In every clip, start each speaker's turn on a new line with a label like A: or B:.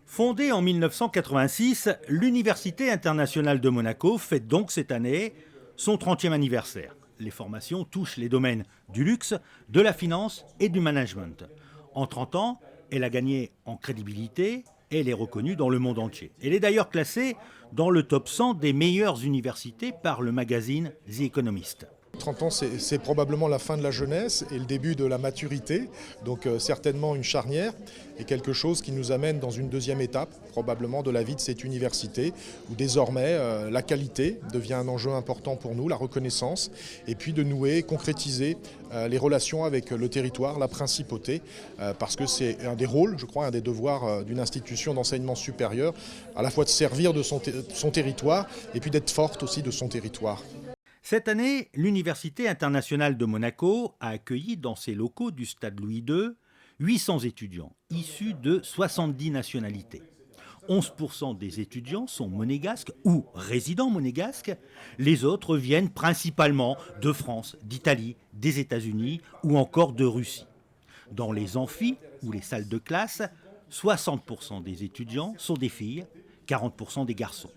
A: Fondée en 1986, l'Université internationale de Monaco fête donc cette année son 30e anniversaire. Les formations touchent les domaines du luxe, de la finance et du management. En 30 ans, elle a gagné en crédibilité et elle est reconnue dans le monde entier. Elle est d'ailleurs classée dans le top 100 des meilleures universités par le magazine The Economist.
B: 30 ans, c'est probablement la fin de la jeunesse et le début de la maturité, donc certainement une charnière et quelque chose qui nous amène dans une deuxième étape, probablement de la vie de cette université, où désormais la qualité devient un enjeu important pour nous, la reconnaissance, et puis de nouer, concrétiser les relations avec le territoire, la principauté, parce que c'est un des rôles, je crois, un des devoirs d'une institution d'enseignement supérieur, à la fois de servir de son territoire et puis d'être forte aussi de son territoire.
A: Cette année, l'Université internationale de Monaco a accueilli dans ses locaux du stade Louis II 800 étudiants issus de 70 nationalités. 11% des étudiants sont monégasques ou résidents monégasques. Les autres viennent principalement de France, d'Italie, des États-Unis ou encore de Russie. Dans les amphis ou les salles de classe, 60% des étudiants sont des filles, 40% des garçons.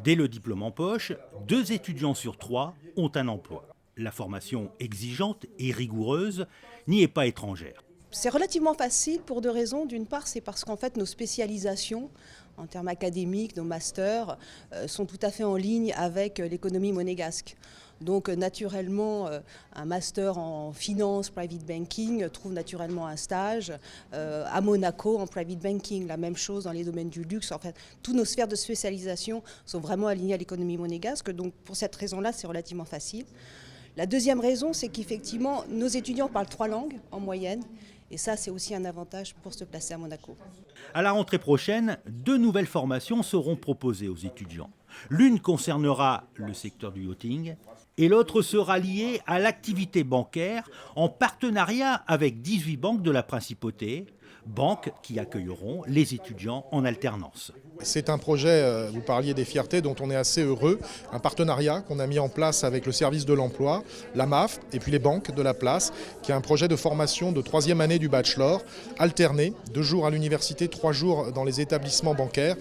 A: Dès le diplôme en poche, 2 étudiants sur 3 ont un emploi. La formation exigeante et rigoureuse n'y est pas étrangère.
C: C'est relativement facile pour 2 raisons. D'une part, c'est parce qu'en fait nos spécialisations en termes académiques, nos masters, sont tout à fait en ligne avec l'économie monégasque. Donc naturellement, un master en finance, private banking, trouve naturellement un stage à Monaco en private banking. La même chose dans les domaines du luxe. En fait, toutes nos sphères de spécialisation sont vraiment alignées à l'économie monégasque. Donc pour cette raison-là, c'est relativement facile. La deuxième raison, c'est qu'effectivement, nos étudiants parlent 3 langues en moyenne. Et ça, c'est aussi un avantage pour se placer à Monaco.
A: À la rentrée prochaine, 2 nouvelles formations seront proposées aux étudiants. L'une concernera le secteur du yachting et l'autre sera liée à l'activité bancaire en partenariat avec 18 banques de la Principauté, banques qui accueilleront les étudiants en alternance.
B: C'est un projet, vous parliez des fiertés, dont on est assez heureux, un partenariat qu'on a mis en place avec le service de l'emploi, la MAF et puis les banques de la place, qui est un projet de formation de 3e année du bachelor, alterné, 2 jours à l'université, 3 jours dans les établissements bancaires,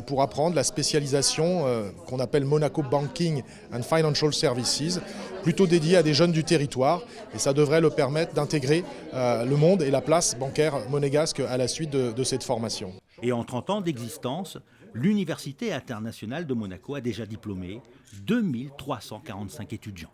B: pour apprendre la spécialisation qu'on appelle Monaco Banking and Financial Services, plutôt dédiée à des jeunes du territoire, et ça devrait le permettre d'intégrer le monde et la place bancaire monégasque à la suite de cette formation.
A: Et en 30 ans d'existence, l'Université internationale de Monaco a déjà diplômé 2345 étudiants.